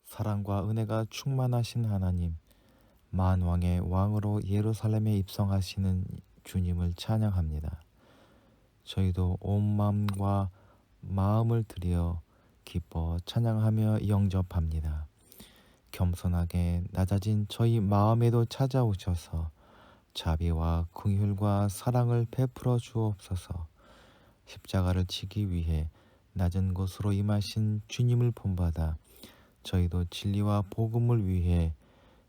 사랑과 은혜가 충만하신 하나님, 만왕의 왕으로 예루살렘에 입성하시는 주님을 찬양합니다. 저희도 온 마음과 마음을 들여 기뻐 찬양하며 영접합니다. 겸손하게 낮아진 저희 마음에도 찾아오셔서 자비와 긍휼과 사랑을 베풀어 주옵소서. 십자가를 지기 위해 낮은 곳으로 임하신 주님을 본받아 저희도 진리와 복음을 위해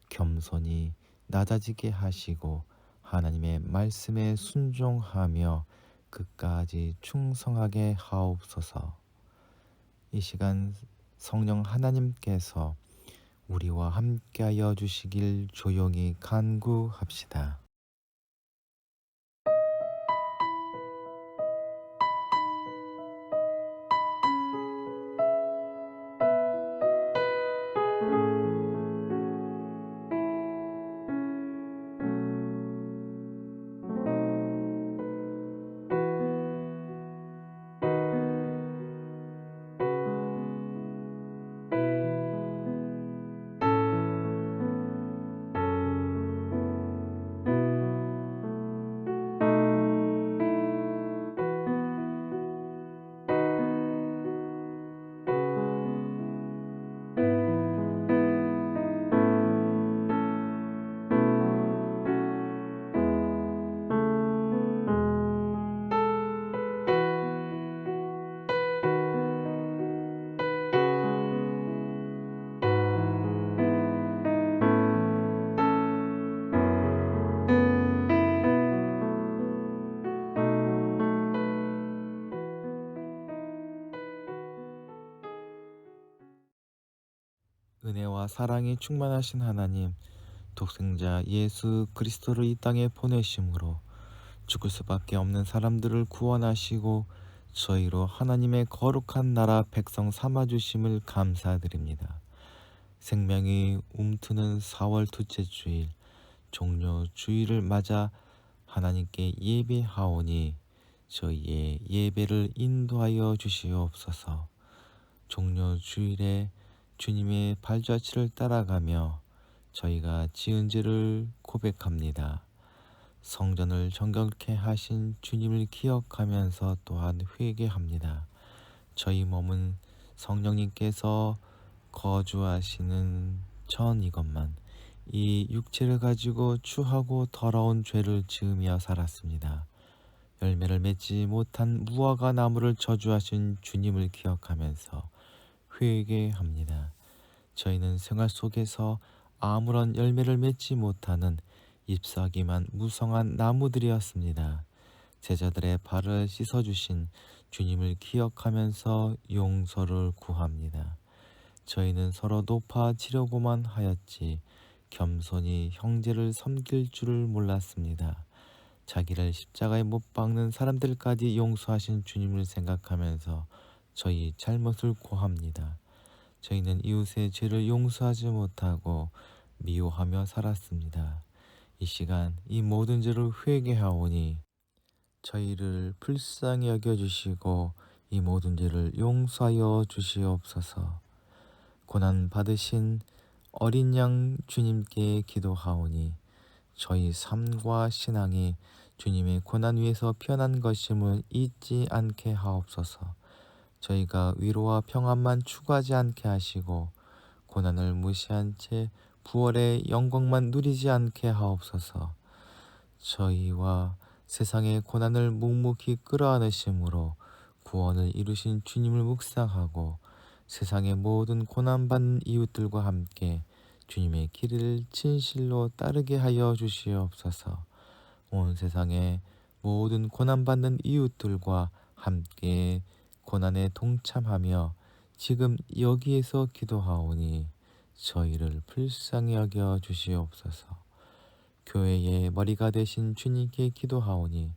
겸손히 낮아지게 하시고 하나님의 말씀에 순종하며 끝까지 충성하게 하옵소서. 이 시간 성령 하나님께서 우리와 함께하여 주시길 조용히 간구합시다. 은혜와 사랑이 충만하신 하나님, 독생자 예수 그리스도를 이 땅에 보내심으로 죽을 수밖에 없는 사람들을 구원하시고 저희로 하나님의 거룩한 나라 백성 삼아주심을 감사드립니다. 생명이 움트는 4월 둘째 주일 종려 주일을 맞아 하나님께 예배하오니 저희의 예배를 인도하여 주시옵소서. 종려 주일에 주님의 발자취를 따라가며 저희가 지은 죄를 고백합니다. 성전을 정결케 하신 주님을 기억하면서 또한 회개합니다. 저희 몸은 성령님께서 거주하시는 전 이것만 이 육체를 가지고 추하고 더러운 죄를 지으며 살았습니다. 열매를 맺지 못한 무화과 나무를 저주하신 주님을 기억하면서 회개합니다. 저희는 생활 속에서 아무런 열매를 맺지 못하는 잎사귀만 무성한 나무들이었습니다. 제자들의 발을 씻어주신 주님을 기억하면서 용서를 구합니다. 저희는 서로 높아지려고만 하였지 겸손히 형제를 섬길 줄을 몰랐습니다. 자기를 십자가에 못 박는 사람들까지 용서하신 주님을 생각하면서 저희 잘못을 고합니다. 저희는 이웃의 죄를 용서하지 못하고 미워하며 살았습니다. 이 시간 이 모든 죄를 회개하오니 저희를 불쌍히 여겨주시고 이 모든 죄를 용서하여 주시옵소서. 고난 받으신 어린 양 주님께 기도하오니 저희 삶과 신앙이 주님의 고난 위에서 피어난 것임을 잊지 않게 하옵소서. 저희가 위로와 평안만 추구하지 않게 하시고 고난을 무시한 채 부활의 영광만 누리지 않게 하옵소서. 저희와 세상의 고난을 묵묵히 끌어안으심으로 구원을 이루신 주님을 묵상하고 세상의 모든 고난받는 이웃들과 함께 주님의 길을 진실로 따르게 하여 주시옵소서. 온 세상의 모든 고난받는 이웃들과 함께 고난에 동참하며 지금 여기에서 기도하오니 저희를 불쌍히 여겨 주시옵소서. 교회의 머리가 되신 주님께 기도하오니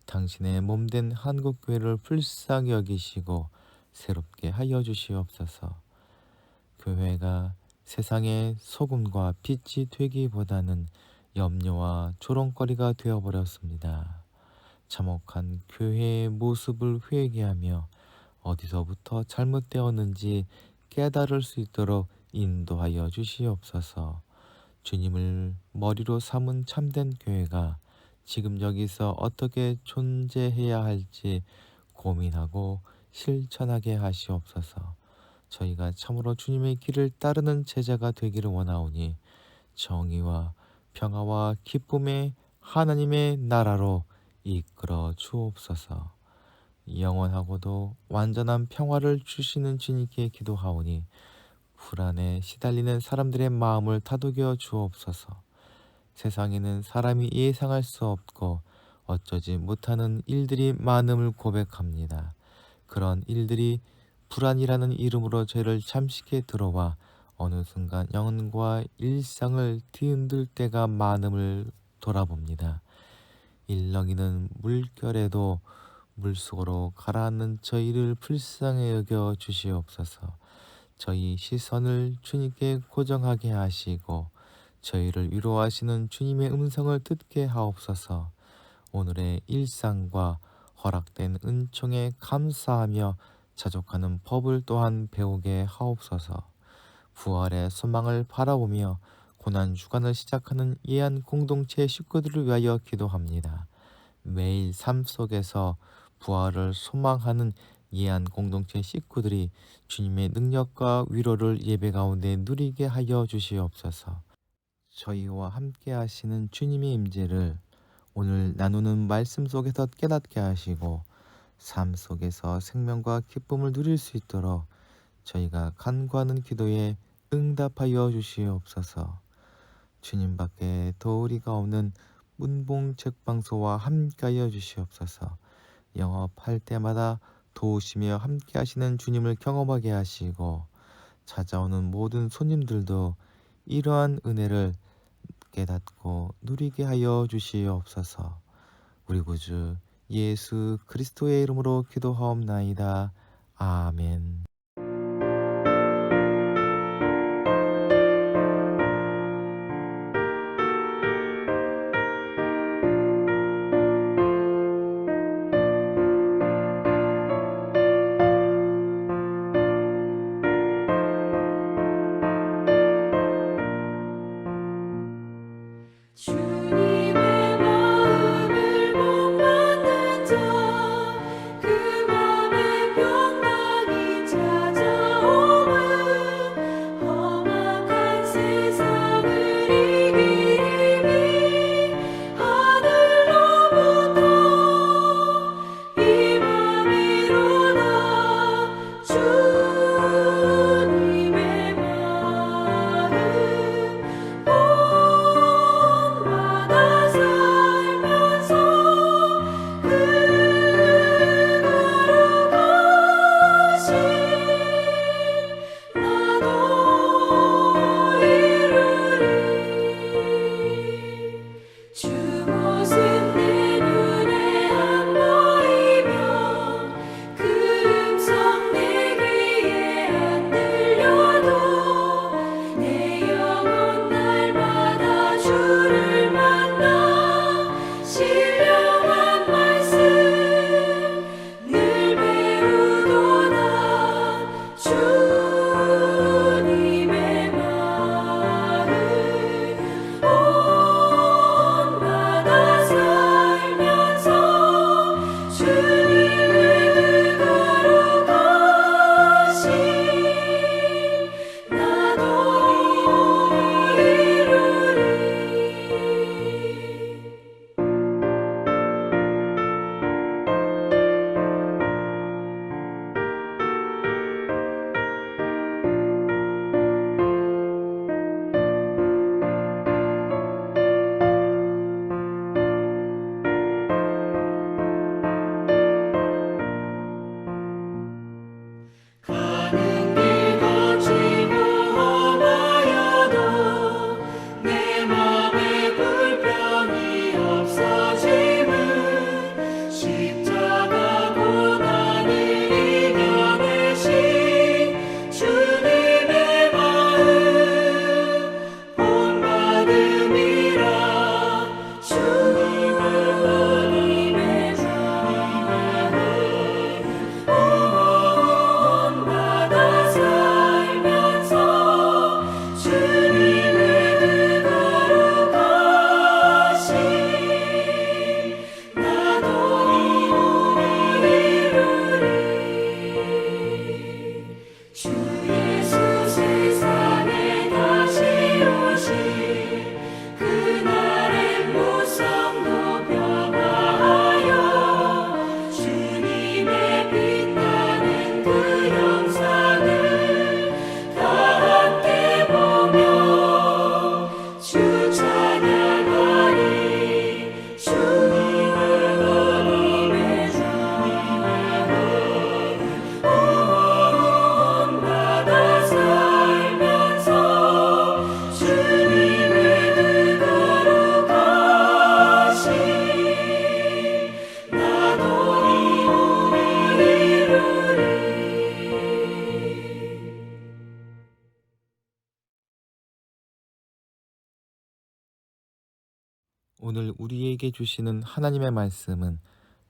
당신의 몸된 한국교회를 불쌍히 여기시고 새롭게 하여 주시옵소서. 교회가 세상의 소금과 빛이 되기보다는 염려와 조롱거리가 되어버렸습니다. 참혹한 교회의 모습을 회개하며 어디서부터 잘못되었는지 깨달을 수 있도록 인도하여 주시옵소서. 주님을 머리로 삼은 참된 교회가 지금 여기서 어떻게 존재해야 할지 고민하고 실천하게 하시옵소서. 저희가 참으로 주님의 길을 따르는 제자가 되기를 원하오니 정의와 평화와 기쁨의 하나님의 나라로 이끌어 주옵소서. 영원하고도 완전한 평화를 주시는 주님께 기도하오니 불안에 시달리는 사람들의 마음을 다독여 주옵소서. 세상에는 사람이 예상할 수 없고 어쩌지 못하는 일들이 많음을 고백합니다. 그런 일들이 불안이라는 이름으로 죄를 잠식해 들어와 어느 순간 영혼과 일상을 뒤흔들 때가 많음을 돌아봅니다. 일렁이는 물결에도 물속으로 가라앉는 저희를 불쌍히 여겨 주시옵소서. 저희 시선을 주님께 고정하게 하시고 저희를 위로하시는 주님의 음성을 듣게 하옵소서. 오늘의 일상과 허락된 은총에 감사하며 자족하는 법을 또한 배우게 하옵소서. 부활의 소망을 바라보며 고난 주간을 시작하는 예한 공동체 식구들을 위하여 기도합니다. 매일 삶 속에서 부활을 소망하는 예한 공동체 식구들이 주님의 능력과 위로를 예배 가운데 누리게 하여 주시옵소서. 저희와 함께 하시는 주님의 임재를 오늘 나누는 말씀 속에서 깨닫게 하시고 삶 속에서 생명과 기쁨을 누릴 수 있도록 저희가 간구하는 기도에 응답하여 주시옵소서. 주님밖에 도우리가 없는 문봉 책방소와 함께하여 주시옵소서. 영업할 때마다 도우시며 함께 하시는 주님을 경험하게 하시고 찾아오는 모든 손님들도 이러한 은혜를 깨닫고 누리게 하여 주시옵소서. 우리 구주 예수 그리스도의 이름으로 기도하옵나이다. 아멘. 주님의 마음을 못 받는 자, 그 맘에 병망이 자 오늘 우리에게 주시는 하나님의 말씀은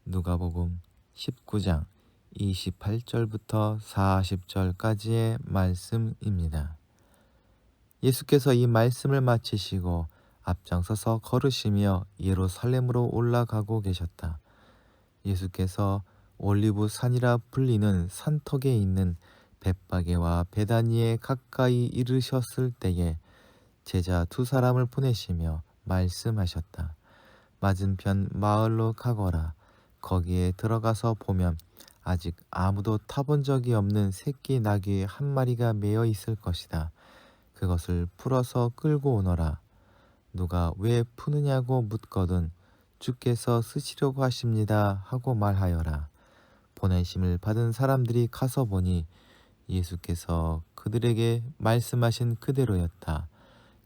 누가복음 19장 28절부터 40절까지의 말씀입니다. 예수께서 이 말씀을 마치시고 앞장서서 걸으시며 예루살렘으로 올라가고 계셨다. 예수께서 올리브 산이라 불리는 산턱에 있는 벳바게와 베다니에 가까이 이르셨을 때에 제자 두 사람을 보내시며 말씀하셨다. 맞은편 마을로 가거라. 거기에 들어가서 보면 아직 아무도 타본 적이 없는 새끼 나귀 한 마리가 매어 있을 것이다. 그것을 풀어서 끌고 오너라. 누가 왜 푸느냐고 묻거든 주께서 쓰시려고 하십니다 하고 말하여라. 보내심을 받은 사람들이 가서 보니 예수께서 그들에게 말씀하신 그대로였다.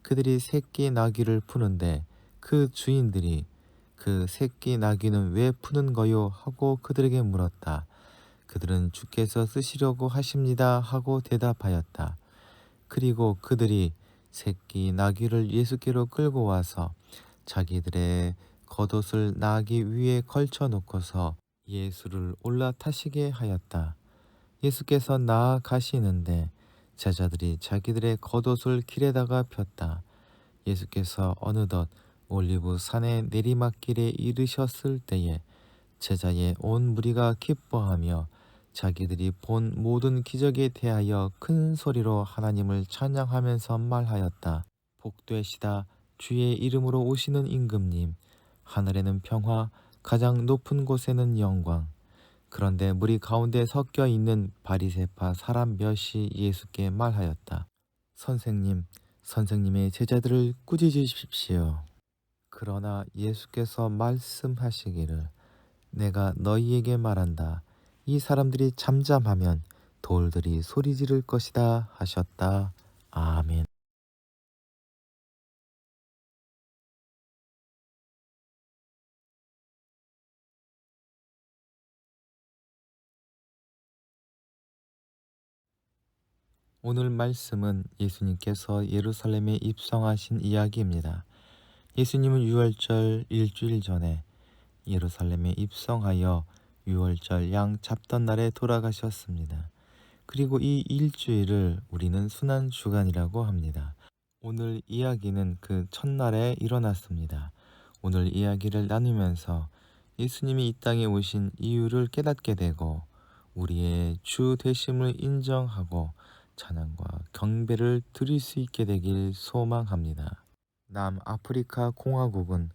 그들이 새끼 나귀를 푸는데 그 주인들이 그 새끼 나귀는 왜 푸는 거요? 하고 그들에게 물었다. 그들은 주께서 쓰시려고 하십니다 하고 대답하였다. 그리고 그들이 새끼 나귀를 예수께로 끌고 와서 자기들의 겉옷을 나귀 위에 걸쳐 놓고서 예수를 올라타시게 하였다. 예수께서 나아가시는데 제자들이 자기들의 겉옷을 길에다가 폈다. 예수께서 어느덧 올리브 산의 내리막길에 이르셨을 때에 제자의 온 무리가 기뻐하며 자기들이 본 모든 기적에 대하여 큰 소리로 하나님을 찬양하면서 말하였다. 복되시다 주의 이름으로 오시는 임금님. 하늘에는 평화, 가장 높은 곳에는 영광. 그런데 무리 가운데 섞여 있는 바리새파 사람 몇이 예수께 말하였다. 선생님, 선생님의 제자들을 꾸짖으십시오. 그러나 예수께서 말씀하시기를 내가 너희에게 말한다. 이 사람들이 잠잠하면 돌들이 소리 지를 것이다 하셨다. 아멘. 오늘 말씀은 예수님께서 예루살렘에 입성하신 이야기입니다. 예수님은 유월절 일주일 전에 예루살렘에 입성하여 유월절 양 잡던 날에 돌아가셨습니다. 그리고 이 일주일을 우리는 순환주간이라고 합니다. 오늘 이야기는 그 첫날에 일어났습니다. 오늘 이야기를 나누면서 예수님이 이 땅에 오신 이유를 깨닫게 되고 우리의 주 되심을 인정하고 찬양과 경배를 드릴 수 있게 되길 소망합니다. 남아프리카 공화국은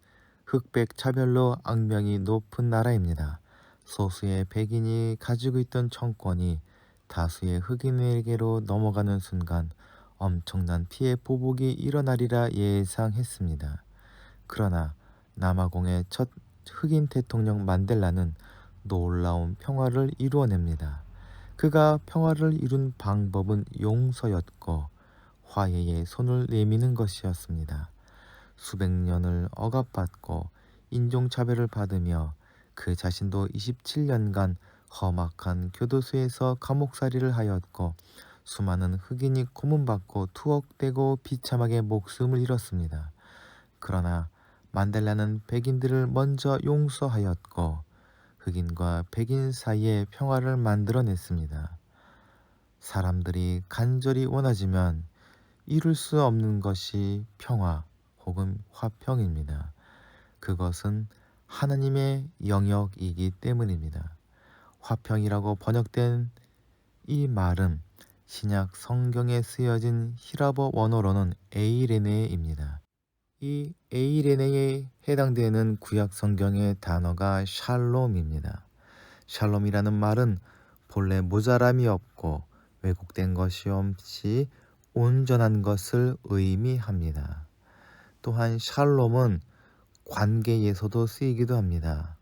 흑백 차별로 악명이 높은 나라입니다. 소수의 백인이 가지고 있던 정권이 다수의 흑인에게로 넘어가는 순간 엄청난 피해 보복이 일어나리라 예상했습니다. 그러나 남아공의 첫 흑인 대통령 만델라는 놀라운 평화를 이루어냅니다. 그가 평화를 이룬 방법은 용서였고 화해의 손을 내미는 것이었습니다. 수백 년을 억압받고 인종차별을 받으며 그 자신도 27년간 험악한 교도소에서 감옥살이를 하였고 수많은 흑인이 고문받고 투옥되고 비참하게 목숨을 잃었습니다. 그러나 만델라는 백인들을 먼저 용서하였고 흑인과 백인 사이에 평화를 만들어냈습니다. 사람들이 간절히 원하지만 이룰 수 없는 것이 평화 혹은 화평입니다. 그것은 하나님의 영역이기 때문입니다. 화평이라고 번역된 이 말은 신약 성경에 쓰여진 히라버 원어로는 에이레네입니다. 이 에이레네에 해당되는 구약 성경의 단어가 샬롬입니다. 샬롬이라는 말은 본래 모자람이 없고 왜곡된 것이 없이 온전한 것을 의미합니다. 또한 샬롬은 관계에서도 쓰이기도 합니다.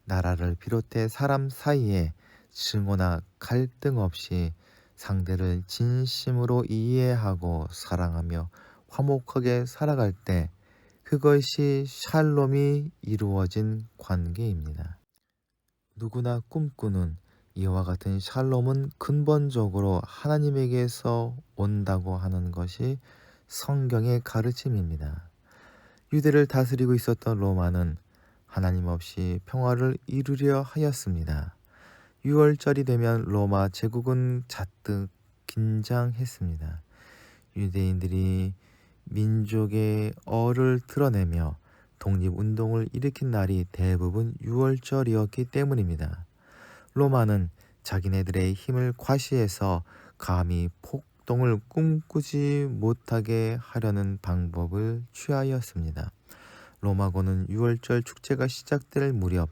나라를 비롯해 사람 사이에 증오나 갈등 없이 상대를 진심으로 이해하고 사랑하며 화목하게 살아갈 때 그것이 샬롬이 이루어진 관계입니다. 누구나 꿈꾸는 이와 같은 샬롬은 근본적으로 하나님에게서 온다고 하는 것이 성경의 가르침입니다. 유대를 다스리고 있었던 로마는 하나님 없이 평화를 이루려 하였습니다. 6월절이 되면 로마 제국은 잔뜩 긴장했습니다. 유대인들이 민족의 어를 드러내며 독립운동을 일으킨 날이 대부분 6월절이었기 때문입니다. 로마는 자기네들의 힘을 과시해서 감히 폭동을 꿈꾸지 못하게 하려는 방법을 취하였습니다. 로마군은 6월절 축제가 시작될 무렵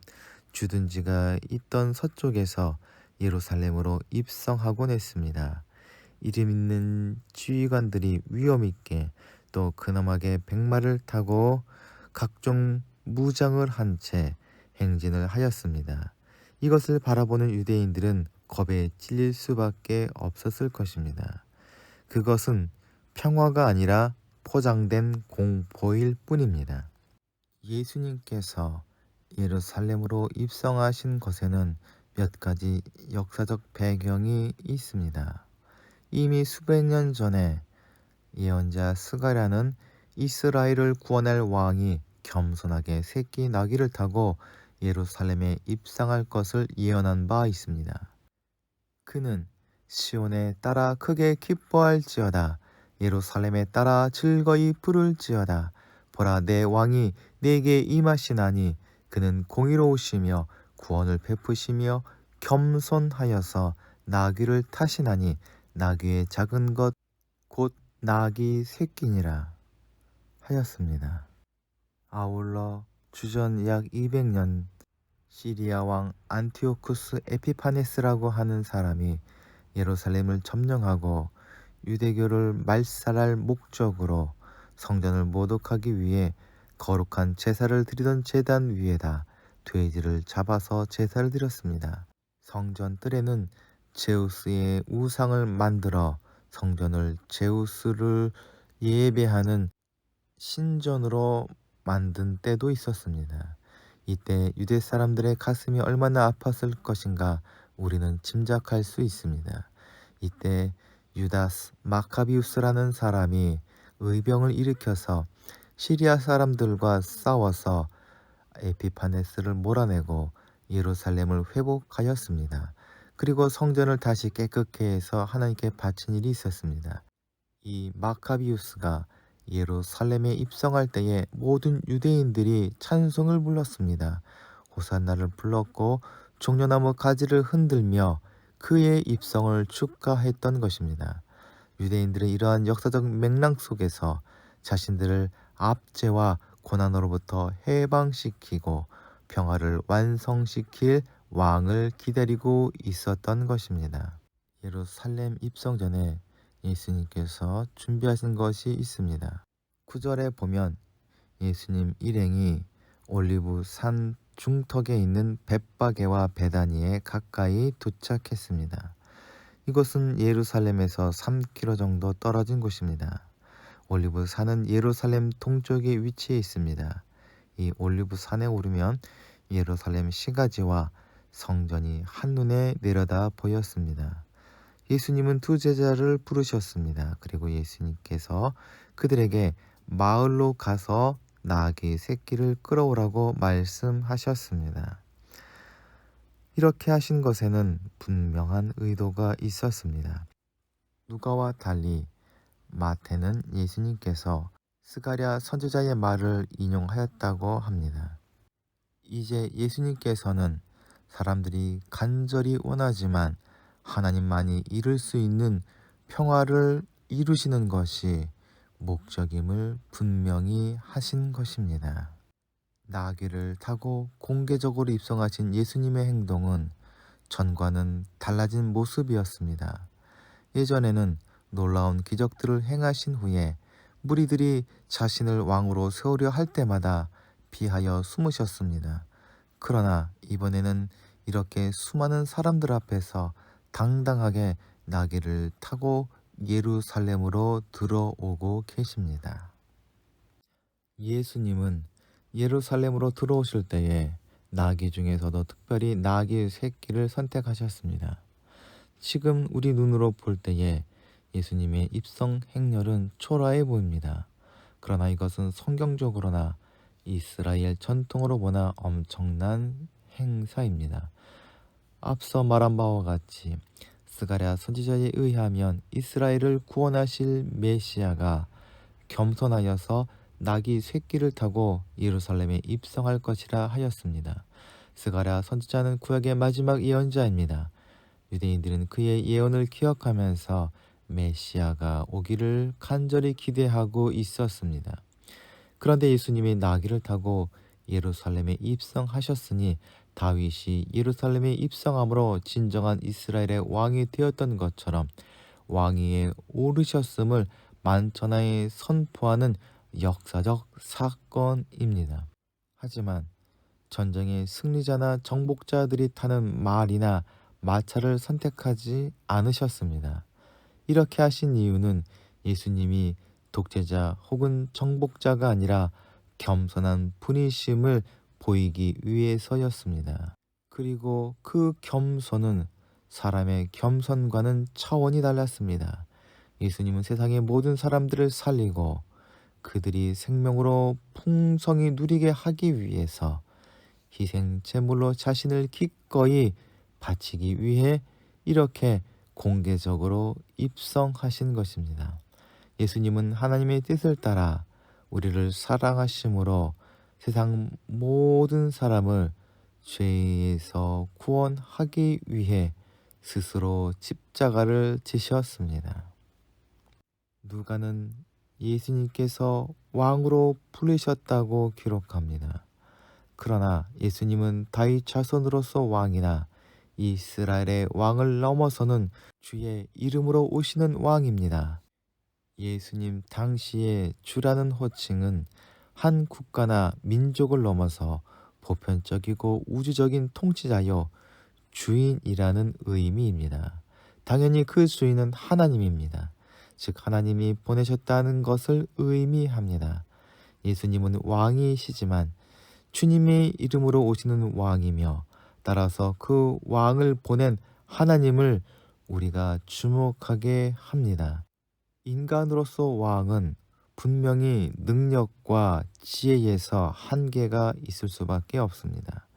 주둔지가 있던 서쪽에서 예루살렘으로 입성하곤 했습니다. 이름 있는 지휘관들이 위엄있게 또 근엄하게 백마를 타고 각종 무장을 한 채 행진을 하였습니다. 이것을 바라보는 유대인들은 겁에 찔릴 수밖에 없었을 것입니다. 그것은 평화가 아니라 포장된 공포일 뿐입니다. 예수님께서 예루살렘으로 입성하신 것에는 몇 가지 역사적 배경이 있습니다. 이미 수백 년 전에 예언자 스가랴는 이스라엘을 구원할 왕이 겸손하게 새끼 나귀를 타고 예루살렘에 입성할 것을 예언한 바 있습니다. 그는 시온에 따라 크게 기뻐할지어다. 예루살렘에 따라 즐거이 부를지어다. 보라, 내 왕이 내게 임하시나니 그는 공의로우시며 구원을 베푸시며 겸손하여서 나귀를 타시나니 나귀의 작은 것 곧 나귀 새끼니라 하였습니다. 아울러 주전 약 200년 시리아 왕 안티오쿠스 에피파네스라고 하는 사람이 예루살렘을 점령하고 유대교를 말살할 목적으로 성전을 모독하기 위해 거룩한 제사를 드리던 제단 위에다 돼지를 잡아서 제사를 드렸습니다. 성전 뜰에는 제우스의 우상을 만들어 성전을 제우스를 예배하는 신전으로 만든 때도 있었습니다. 이때 유대 사람들의 가슴이 얼마나 아팠을 것인가 우리는 짐작할 수 있습니다. 이때 유다스 마카비우스라는 사람이 의병을 일으켜서 시리아 사람들과 싸워서 에피파네스를 몰아내고 예루살렘을 회복하였습니다. 그리고 성전을 다시 깨끗게 해서 하나님께 바친 일이 있었습니다. 이 마카비우스가 예루살렘에 입성할 때에 모든 유대인들이 찬송을 불렀습니다. 호산나를 불렀고 종려나무 가지를 흔들며 그의 입성을 축하했던 것입니다. 유대인들은 이러한 역사적 맥락 속에서 자신들을 압제와 고난으로부터 해방시키고 평화를 완성시킬 왕을 기다리고 있었던 것입니다. 예루살렘 입성 전에 예수님께서 준비하신 것이 있습니다. 9절에 보면 예수님 일행이 올리브 산 중턱에 있는 벳바게와 베다니에 가까이 도착했습니다. 이곳은 예루살렘에서 3km 정도 떨어진 곳입니다. 올리브 산은 예루살렘 동쪽에 위치해 있습니다. 이 올리브 산에 오르면 예루살렘 시가지와 성전이 한눈에 내려다 보였습니다. 예수님은 두 제자를 부르셨습니다. 그리고 예수님께서 그들에게 마을로 가서 나귀 새끼를 끌어오라고 말씀하셨습니다. 이렇게 하신 것에는 분명한 의도가 있었습니다. 누가와 달리 마태는 예수님께서 스가랴 선지자의 말을 인용하였다고 합니다. 이제 예수님께서는 사람들이 간절히 원하지만 하나님만이 이룰 수 있는 평화를 이루시는 것이 목적임을 분명히 하신 것입니다. 나귀를 타고 공개적으로 입성하신 예수님의 행동은 전과는 달라진 모습이었습니다. 예전에는 놀라운 기적들을 행하신 후에 무리들이 자신을 왕으로 세우려 할 때마다 피하여 숨으셨습니다. 그러나 이번에는 이렇게 수많은 사람들 앞에서 당당하게 나귀를 타고 예루살렘으로 들어오고 계십니다. 예수님은 예루살렘으로 들어오실 때에 나귀 중에서도 특별히 나귀 새끼를 선택하셨습니다. 지금 우리 눈으로 볼 때에 예수님의 입성 행렬은 초라해 보입니다. 그러나 이것은 성경적으로나 이스라엘 전통으로 보나 엄청난 행사입니다. 앞서 말한 바와 같이 스가랴 선지자에 의하면 이스라엘을 구원하실 메시아가 겸손하여서 나귀 쇠끼를 타고 예루살렘에 입성할 것이라 하였습니다. 스가랴 선지자는 구약의 마지막 예언자입니다. 유대인들은 그의 예언을 기억하면서 메시아가 오기를 간절히 기대하고 있었습니다. 그런데 예수님이 나귀를 타고 예루살렘에 입성하셨으니 다윗이 예루살렘에 입성함으로 진정한 이스라엘의 왕이 되었던 것처럼 왕위에 오르셨음을 만천하에 선포하는 역사적 사건입니다. 하지만 전쟁의 승리자나 정복자들이 타는 말이나 마차를 선택하지 않으셨습니다. 이렇게 하신 이유는 예수님이 독재자 혹은 정복자가 아니라 겸손한 분이심을 보이기 위해서였습니다. 그리고 그 겸손은 사람의 겸손과는 차원이 달랐습니다. 예수님은 세상의 모든 사람들을 살리고 그들이 생명으로 풍성히 누리게 하기 위해서 희생 제물로 자신을 기꺼이 바치기 위해 이렇게 공개적으로 입성하신 것입니다. 예수님은 하나님의 뜻을 따라 우리를 사랑하심으로 세상 모든 사람을 죄에서 구원하기 위해 스스로 십자가를 지셨습니다. 누가는 예수님께서 왕으로 부르셨다고 기록합니다. 그러나 예수님은 다윗 자손으로서 왕이나 이스라엘의 왕을 넘어서는 주의 이름으로 오시는 왕입니다. 예수님 당시의 주라는 호칭은 한 국가나 민족을 넘어서 보편적이고 우주적인 통치자요 주인이라는 의미입니다. 당연히 그 주인은 하나님입니다. 즉 하나님이 보내셨다는 것을 의미합니다. 예수님은 왕이시지만 주님의 이름으로 오시는 왕이며 따라서 그 왕을 보낸 하나님을 우리가 주목하게 합니다. 인간으로서 왕은 분명히 능력과 지혜에서 한계가 있을 수밖에 없습니다.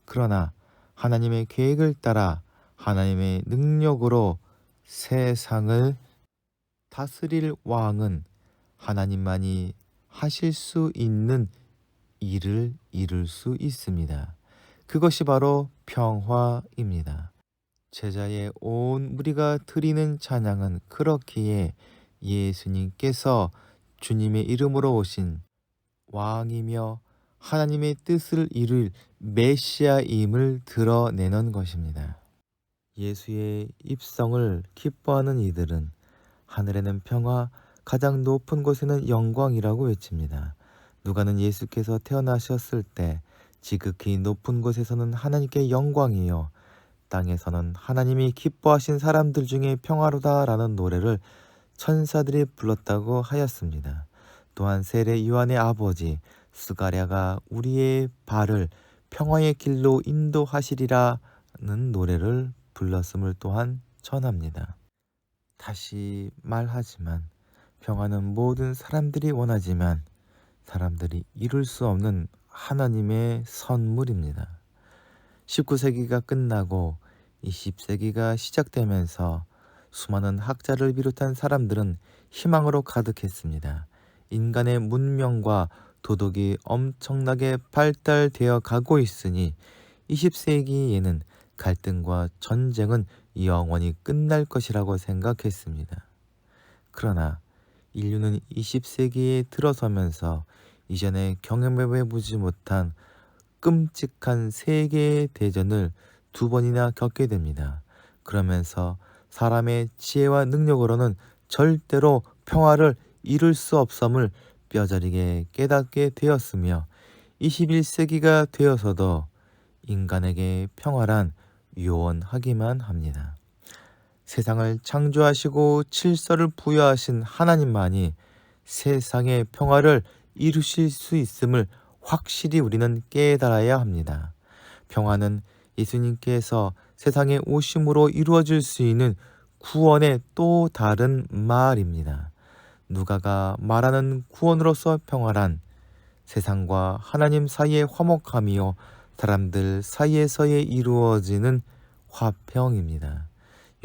그러나 하나님의 계획을 따라 하나님의 능력으로 세상을 다스릴 왕은 하나님만이 하실 수 있는 일을 이룰 수 있습니다. 그것이 바로 평화입니다. 제자의 온 무리가 드리는 찬양은 그렇기에 예수님께서 주님의 이름으로 오신 왕이며 하나님의 뜻을 이룰 메시아임을 드러내는 것입니다. 예수의 입성을 기뻐하는 이들은 하늘에는 평화, 가장 높은 곳에는 영광이라고 외칩니다. 누가는 예수께서 태어나셨을 때 지극히 높은 곳에서는 하나님께 영광이요 땅에서는 하나님이 기뻐하신 사람들 중에 평화로다라는 노래를 천사들이 불렀다고 하였습니다. 또한 세례 요한의 아버지 스가랴가 우리의 발을 평화의 길로 인도하시리라는 노래를 불렀음을 또한 전합니다. 다시 말하지만 평화는 모든 사람들이 원하지만 사람들이 이룰 수 없는 하나님의 선물입니다. 19세기가 끝나고 20세기가 시작되면서 수많은 학자를 비롯한 사람들은 희망으로 가득했습니다. 인간의 문명과 도덕이 엄청나게 발달되어 가고 있으니 20세기에는 갈등과 전쟁은 영원히 끝날 것이라고 생각했습니다. 그러나 인류는 20세기에 들어서면서 이전에 경험해보지 못한 끔찍한 세계 대전을 2번이나 겪게 됩니다. 그러면서 사람의 지혜와 능력으로는 절대로 평화를 이룰 수 없음을 뼈저리게 깨닫게 되었으며 21세기가 되어서도 인간에게 평화란 요원하기만 합니다. 세상을 창조하시고 질서를 부여하신 하나님만이 세상의 평화를 이루실 수 있음을 확실히 우리는 깨달아야 합니다. 평화는 예수님께서 세상에 오심으로 이루어질 수 있는 구원의 또 다른 말입니다. 누가가 말하는 구원으로서 평화란 세상과 하나님 사이의 화목함이요 사람들 사이에서의 이루어지는 화평입니다.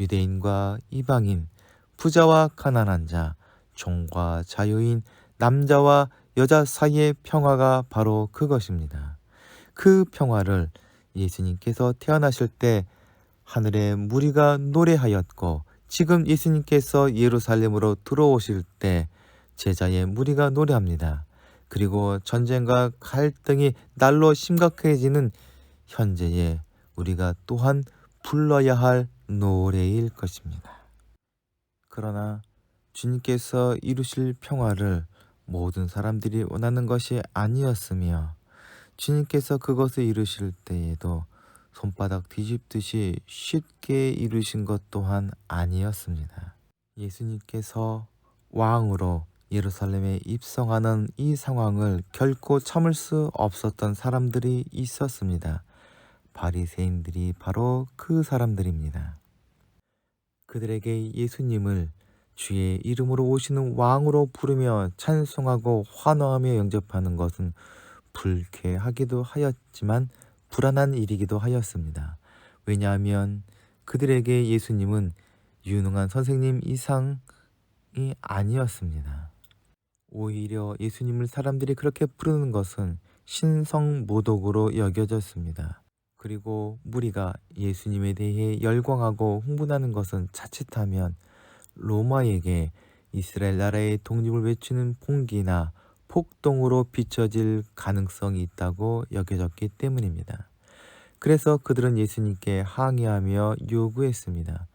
유대인과 이방인, 부자와 가난한 자, 종과 자유인, 남자와 여자 사이의 평화가 바로 그것입니다. 그 평화를 예수님께서 태어나실 때 하늘의 무리가 노래하였고, 지금 예수님께서 예루살렘으로 들어오실 때 제자의 무리가 노래합니다. 그리고 전쟁과 갈등이 날로 심각해지는 현재에 우리가 또한 불러야 할 노래일 것입니다. 그러나 주님께서 이루실 평화를 모든 사람들이 원하는 것이 아니었으며, 주님께서 그것을 이루실 때에도 손바닥 뒤집듯이 쉽게 이루신 것 또한 아니었습니다. 예수님께서 왕으로 예루살렘에 입성하는 이 상황을 결코 참을 수 없었던 사람들이 있었습니다. 바리새인들이 바로 그 사람들입니다. 그들에게 예수님을 주의 이름으로 오시는 왕으로 부르며 찬송하고 환호하며 영접하는 것은 불쾌하기도 하였지만 불안한 일이기도 하였습니다. 왜냐하면 그들에게 예수님은 유능한 선생님 이상이 아니었습니다. 오히려 예수님을 사람들이 그렇게 부르는 것은 신성모독으로 여겨졌습니다. 그리고 무리가 예수님에 대해 열광하고 흥분하는 것은 자칫하면 로마에게 이스라엘 나라의 독립을 외치는 봉기나 폭동으로 비춰질 가능성이 있다고 여겨졌기 때문입니다. 그래서 그들은 예수님께 항의하며 요구했습니다.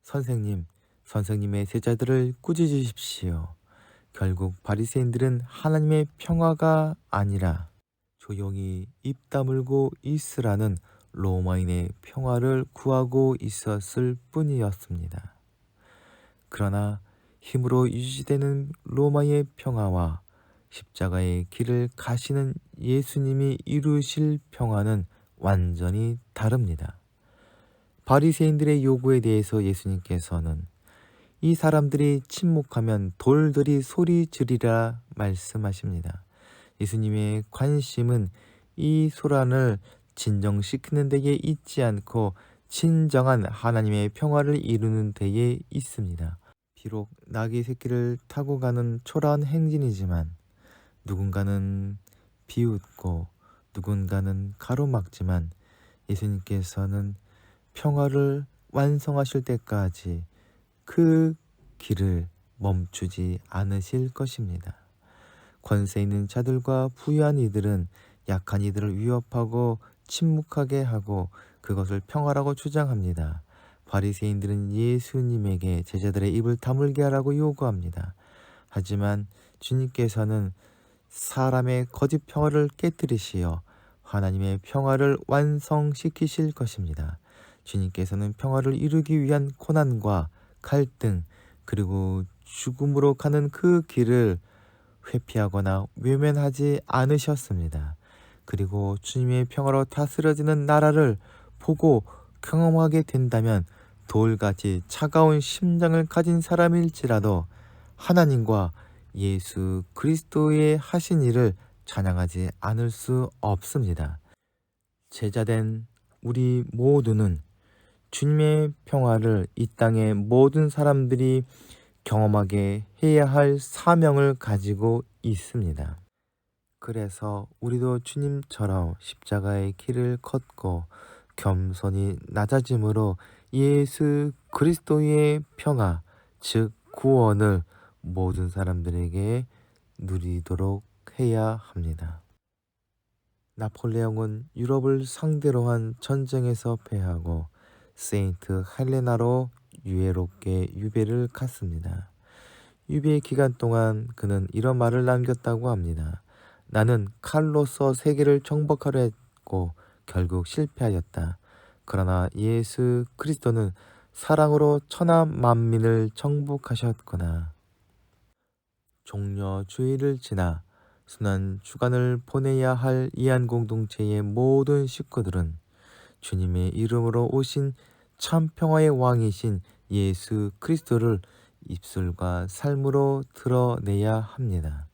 선생님의 제자들을 꾸짖으십시오. 결국 바리새인들은 하나님의 평화가 아니라 조용히 입 다물고 있으라는 로마인의 평화를 구하고 있었을 뿐이었습니다. 그러나 힘으로 유지되는 로마의 평화와 십자가의 길을 가시는 예수님이 이루실 평화는 완전히 다릅니다. 바리새인들의 요구에 대해서 예수님께서는 이 사람들이 침묵하면 돌들이 소리 지르리라 말씀하십니다. 예수님의 관심은 이 소란을 진정시키는 데에 있지 않고 진정한 하나님의 평화를 이루는 데에 있습니다. 비록 나귀 새끼를 타고 가는 초라한 행진이지만 누군가는 비웃고 누군가는 가로막지만 예수님께서는 평화를 완성하실 때까지 그 길을 멈추지 않으실 것입니다. 권세 있는 자들과 부유한 이들은 약한 이들을 위협하고 침묵하게 하고 그것을 평화라고 주장합니다. 바리새인들은 예수님에게 제자들의 입을 다물게 하라고 요구합니다. 하지만 주님께서는 사람의 거짓 평화를 깨뜨리시어 하나님의 평화를 완성시키실 것입니다. 주님께서는 평화를 이루기 위한 고난과 갈등 그리고 죽음으로 가는 그 길을 회피하거나 외면하지 않으셨습니다. 그리고 주님의 평화로 다스려지는 나라를 보고 경험하게 된다면 돌같이 차가운 심장을 가진 사람일지라도 하나님과 예수 그리스도의 하신 일을 찬양하지 않을 수 없습니다. 제자된 우리 모두는 주님의 평화를 이 땅의 모든 사람들이 경험하게 해야 할 사명을 가지고 있습니다. 그래서 우리도 주님처럼 십자가의 길을 걷고 겸손히 낮아짐으로 예수 그리스도의 평화, 즉 구원을 모든 사람들에게 누리도록 해야 합니다. 나폴레옹은 유럽을 상대로 한 전쟁에서 패하고 세인트 헬레나로 유해롭게 유배를 갔습니다. 유배 기간 동안 그는 이런 말을 남겼다고 합니다. 나는 칼로서 세계를 정복하려 했고 결국 실패하였다. 그러나 예수 그리스도는 사랑으로 천하 만민을 정복하셨구나. 종려 주일을 지나 순환 주간을 보내야 할 이한 공동체의 모든 식구들은 주님의 이름으로 오신 참 평화의 왕이신 예수 그리스도를 입술과 삶으로 드러내야 합니다.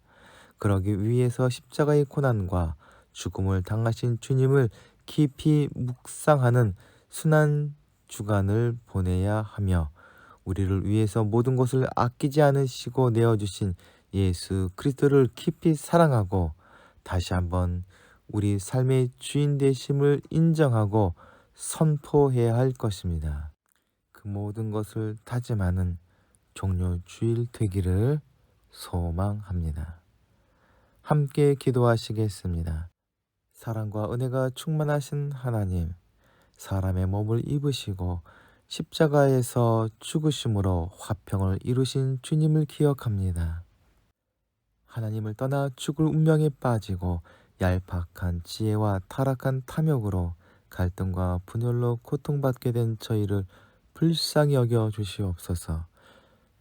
그러기 위해서 십자가의 고난과 죽음을 당하신 주님을 깊이 묵상하는 순환 주간을 보내야 하며 우리를 위해서 모든 것을 아끼지 않으시고 내어주신 예수 그리스도를 깊이 사랑하고 다시 한번 우리 삶의 주인 되심을 인정하고 선포해야 할 것입니다. 그 모든 것을 다짐하는 종료 주일 되기를 소망합니다. 함께 기도하시겠습니다. 사랑과 은혜가 충만하신 하나님, 사람의 몸을 입으시고 십자가에서 죽으심으로 화평을 이루신 주님을 기억합니다. 하나님을 떠나 죽을 운명에 빠지고 얄팍한 지혜와 타락한 탐욕으로 갈등과 분열로 고통받게 된 저희를 불쌍히 여겨 주시옵소서.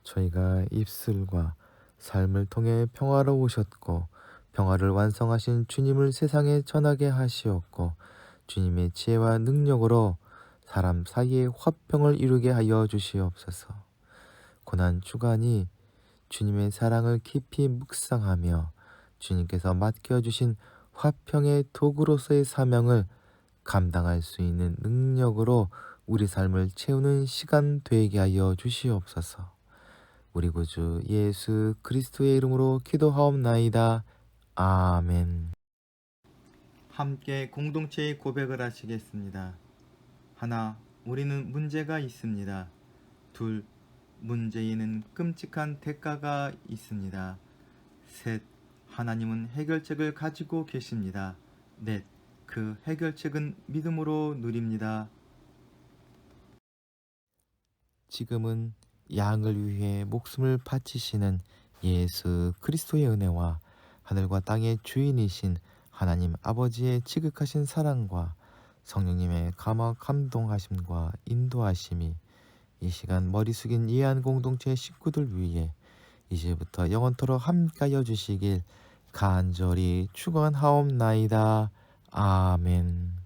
저희가 입술과 삶을 통해 평화로우셨고 평화를 완성하신 주님을 세상에 전하게 하시었고 주님의 지혜와 능력으로 사람 사이에 화평을 이루게 하여 주시옵소서. 고난 주간이 주님의 사랑을 깊이 묵상하며 주님께서 맡겨주신 화평의 도구로서의 사명을 감당할 수 있는 능력으로 우리 삶을 채우는 시간 되게 하여 주시옵소서. 우리 구주 예수 그리스도의 이름으로 기도하옵나이다. 아멘. 함께 공동체의 고백을 하시겠습니다. 하나, 우리는 문제가 있습니다. 둘, 문제에는 끔찍한 대가가 있습니다. 셋, 하나님은 해결책을 가지고 계십니다. 넷, 그 해결책은 믿음으로 누립니다. 지금은 양을 위해 목숨을 바치시는 예수 그리스도의 은혜와 하늘과 땅의 주인이신 하나님 아버지의 지극하신 사랑과 성령님의 감동하심과 인도하심이 이 시간 머리 숙인 예한 공동체 식구들 위해 이제부터 영원토록 함께하여 주시길 간절히 축원하옵나이다. 아멘.